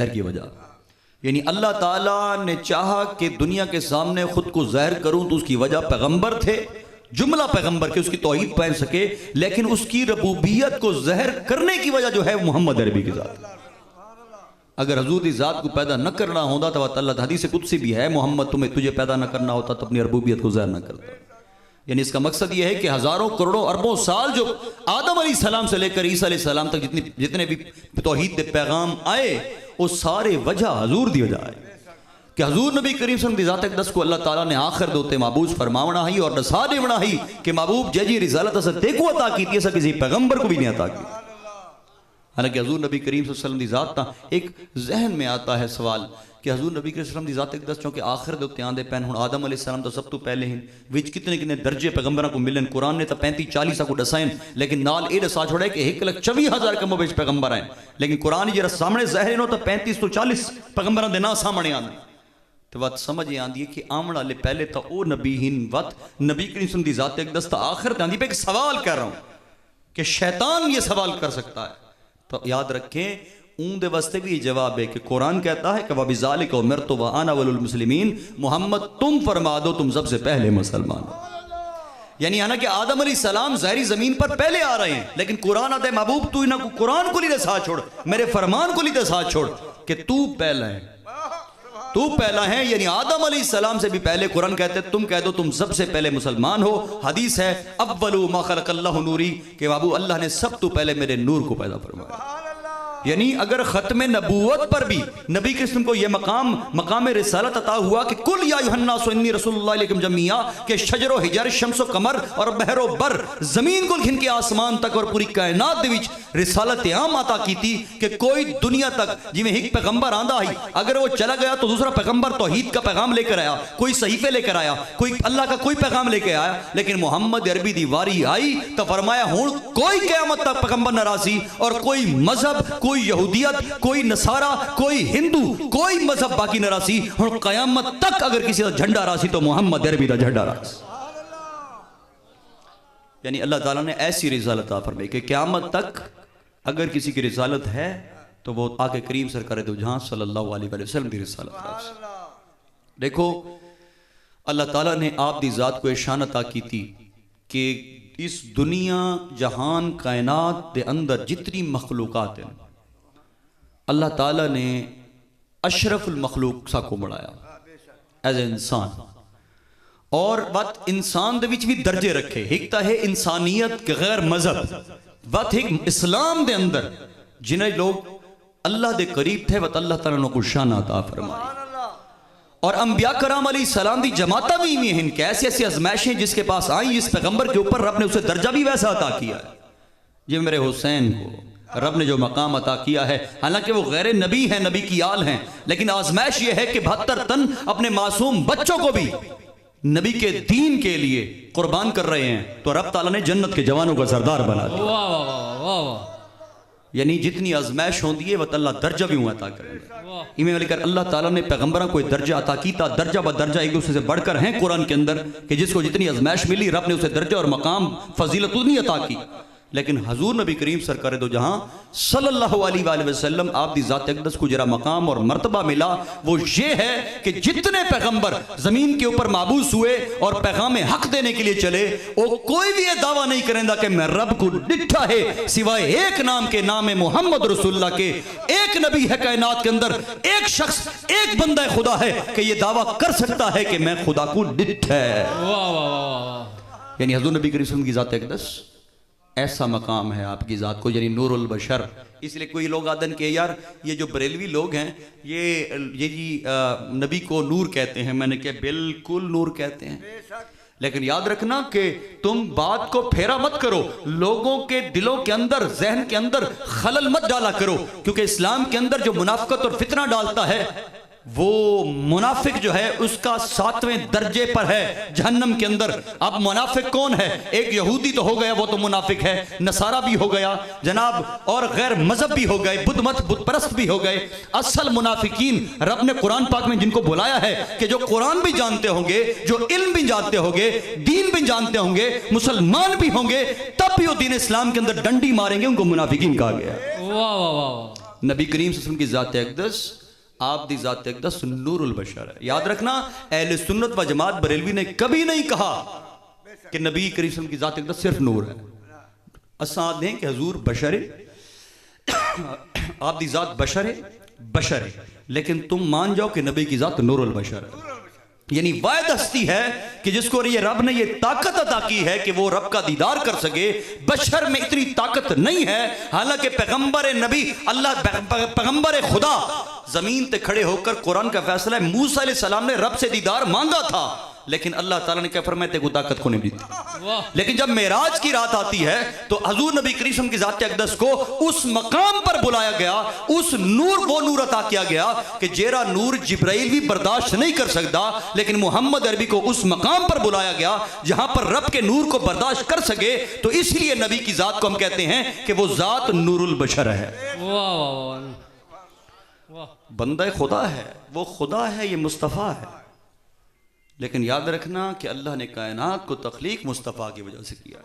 जहर की वजह, यानी अल्लाह ताला ने चाहा कि दुनिया के सामने खुद को जहर करूं तो उसकी वजह पैगंबर थे, जुमला पैगंबर के, उसकी तौहीद पहन सके, लेकिन उसकी रबूबियत को जहर करने की वजह जो है मोहम्मद अरबी की ज़ात। अगर हजूर की ज़ात को पैदा न करना होता तो अल्लाह हदीस कुदसी भी है, मोहम्मद तुझे पैदा न करना होता तो अपनी रबूबियत को जहर न करता। यानी इसका मकसद यह है कि हजारों करोड़ों अरबों साल जो आदम अलैहिस्सलाम से लेकर ईसा अलैहिस्सलाम तक जितने भी तौहीद के पैगाम आए, वो सारे वजह हजूर दी वजह है कि हजूर नबी करीम सल्लल्लाहु अलैहि वसल्लम दी ज़ात को अल्लाह ताला ने आखिर दोते महबूज फरमावना ही और नसा देवना ही कि महबूब जय जी रिसालत अस तेको अता की ऐसा किसी पैगंबर को भी नहीं अता की। हालांकि हजूर नबी करीम सल्लल्लाहु अलैहि वसल्लम दी ज़ात ता एक जहन में आता है सवाल कि हजूर नबी करीम सल्लल्लाहु अलैहि वसल्लम दी ज़ात एक दस चौंकि आखिर दे उत्ते आंदे पैन हुण आदम अलैहिस्सलाम तो सब तो पहले हैं विच कितने कितने दर्जे पैगंबरां को मिलन। कुरान ने तो 35-40 को दसाइन, लेकिन नाल ये दसा छोड़ा कि 1,24,000 कमो बेच पैगंबर हैं, लेकिन कुरान जरा सामने ज़ाहिर नो तो 35 तो 40 पैगंबरां दे नाम सामने आंदे। तो बात समझ आती है कि आमण वाले पहले तो वो नबी ही वत नबी करीम सल्लल्लाहु अलैहि वसल्लम दी ज़ात एक दस आखिर आंदी पे एक सवाल कर रहा हूं कि शैतान ये सवाल कर सकता है, तो याद रखें ऊंदे वास्ते भी जवाब है कि कुरान कहता है कि वबिज़ालिका उमिरतु व अना अव्वलुल मुस्लिमीन, मोहम्मद तुम फरमा दो तुम सबसे पहले मुसलमान हो। यानी हालांकि आदम अलैहिस्सलाम ज़ाहिरी ज़मीन पर पहले आ रहे हैं, लेकिन कुरान आता है महबूब तू इन्हें कुरान को नहीं साथ छोड़, मेरे फरमान को नहीं साथ छोड़ कि तू पहला है, तू पहला है। यानी आदम अलैहिस्सलाम से भी पहले कुरान कहते तुम कह दो तुम सबसे पहले मुसलमान हो। हदीस है अव्वलु मा खलक़ल्लाहु नूरी कि बाबू अल्लाह ने सब तो पहले मेरे नूर को पैदा फरमाया। यानी अगर खत्म नबूवत पर भी नबी कृष्ण को यह मकाम रिसालत अता हुआ कि कुल या युहन्नासु इन्नी रसूलुल्लाह इलैकुम जमीआ के शजरो हिजर शम्सो कमर और बहरो बर जमीन को घिन के आसमान तक और पूरी कायनात दे विच रिसालत आम अता की थी कि कोई दुनिया तक जिवें एक पैगंबर आंदा ही अगर वो चला गया तो दूसरा पैगंबर तौहीद का पैगाम लेकर आया, कोई सहीफे लेकर आया, कोई अल्लाह का कोई पैगाम लेकर आया, लेकिन मोहम्मद अरबी दी वारी आई तो फरमाया हुण कोई क़यामत तक पैगंबर नाराजी और कोई मजहब, कोई यहूदियत, कोई नसारा, कोई हिंदू, कोई मजहब बाकी न रासी। हुण क़यामत तक अगर किसी का झंडा रासी तो मोहम्मद अरबी का झंडा रासी। यानी अल्लाह ताला ने ऐसी रिसालत फरमाई कि क़यामत तक अगर किसी की रिसालत है तो वो आके करीम सरकार दो जहां सल्लल्लाहु अलैहि वसल्लम की रिसालत। देखो अल्लाह ताला ने आप दी जात को इशान अता की थी कि इस दुनिया जहान कायनात के अंदर जितनी मखलूकात हैं अल्लाह ताला ने अशरफुल मखलूक सा को बनाया एज ए इंसान, और बात इंसान दे विच भी दर्जे रखे। एक है इंसानियत के गैर मजहब, बात एक इस्लाम दे अंदर जिन्हें लोग अल्लाह दे करीब थे वत अल्लाह ताला ने शान अता फरमाई। और अंबिया कराम अलैहिस्सलाम दी जमाता भी में हैं कि ऐसी ऐसी आजमाइशें जिसके पास आई इस पैगंबर के ऊपर रब ने उसे दर्जा भी वैसा अता किया है। ये मेरे हुसैन को रब ने जो मकाम अता किया है, हालांकि वो गैर नबी हैं, नबी की आल हैं, लेकिन आजमाइश ये है कि 72 तन अपने मासूम बच्चों को भी नबी के दीन के लिए कुर्बान कर रहे हैं, तो रब ताला ने जन्नत के जवानों का सरदार बना दिया। यानी जितनी आजमाइश होती है वह अल्लाह दर्जा भी अता करेंगे। इमें लेकर अल्लाह ताला ने पैगंबरों को दर्जा अता किया, दर्जा ब दर्जा एक दूसरे से बढ़कर हैं कुरान के अंदर कि जिसको जितनी आजमाइश मिली रब ने उसे दर्जा और मकाम फजीलत उतनी अता की। लेकिन हजूर नबी करीम सरकार दो जहां सल्लल्लाहु अलैहि वसल्लम आप दी ज़ात अक़दस को जरा मकाम और मर्तबा मिला वो ये है कि जितने पैगंबर जमीन के ऊपर माबूस हुए और पैगाम हक देने के लिए चले, वो कोई भी ये दावा नहीं करेंदा कि मैं रब को डिठा है सिवाय एक नाम के, नाम है मोहम्मद रसूलुल्लाह के। एक नबी है कायनात के अंदर, एक शख्स, एक बंदा खुदा है कि ये दावा कर सकता है कि मैं खुदा को डिठा है। यानी हजूर नबी करीम की ज़ात अक़दस ऐसा मकाम है आपकी ज़ात को, यानी नूरुल बशर। इसलिए कोई लोग आदन के यार ये जो बरेलवी लोग हैं ये जी नबी को नूर कहते हैं। मैंने कहा बिल्कुल नूर कहते हैं, लेकिन याद रखना कि तुम बात को फेरा मत करो, लोगों के दिलों के अंदर, जहन के अंदर खलल मत डाला करो, क्योंकि इस्लाम के अंदर जो मुनाफिकत और फितना डालता है वो मुनाफिक जो है उसका 7वें दर्जे पर है जहन्नम के अंदर। अब मुनाफिक कौन है? एक यहूदी तो हो गया, वो तो मुनाफिक है, नसारा भी हो गया जनाब, और गैर मजहब भी हो गए, बुत परस्त भी हो गए। असल मुनाफिकीन रब ने कुरान पाक में जिनको बुलाया है कि जो कुरान भी जानते होंगे, जो इल्म भी जानते होंगे, दीन भी जानते होंगे, मुसलमान भी होंगे, तब भी वो दीन इस्लाम के अंदर डंडी मारेंगे, उनको मुनाफिकीन कहा गया। नबी करीम सल्लल्लाहु अलैहि वसल्लम की ज़ात अक़दस, आप दी ज़ात अक़दस नूरुल बशर है। याद रखना, अहले सुन्नत व जमात बरेलवी ने कभी नहीं कहा कि नबी करीम सल्लल्लाहु अलैहि वसल्लम की ज़ात अक़दस सिर्फ नूर है। असा दें कि हजूर बशर है, आप दी ज़ात बशर है, लेकिन तुम मान जाओ कि नबी की ज़ात नूरुल बशर है। यानी वाहिद हस्ती है कि जिसको ये रब ने ये ताकत अता की है कि वो रब का दीदार कर सके। बशर में इतनी ताकत नहीं है, हालांकि पैगंबर नबी अल्लाह पैगंबर खुदा जमीन पे खड़े होकर कुरान का फैसला है, मूसा अलैहि सलाम ने रब से दीदार मांगा था, लेकिन अल्लाह ताला ने क्या फरमाया, तेको ताकत को नहीं दी थी। लेकिन जब मेराज की रात आती है तो हजूर नबी करीम की ज़ात अक़दस को उस मकाम पर बुलाया गया, उस नूर, वो नूर अता किया गया कि जेरा नूर जिब्राइल भी बर्दाश्त नहीं कर सकता, लेकिन मोहम्मद अरबी को उस मकाम पर बुलाया गया जहां पर रब के नूर को बर्दाश्त कर सके। तो इसलिए नबी की ज़ात को हम कहते हैं कि वो ज़ात नूरुल बशर है। बंदा खुदा है, वो खुदा है, ये मुस्तफ़ा है। लेकिन याद रखना कि अल्लाह ने कायनात को तख्लीक मुस्तफ़ा की वजह से किया।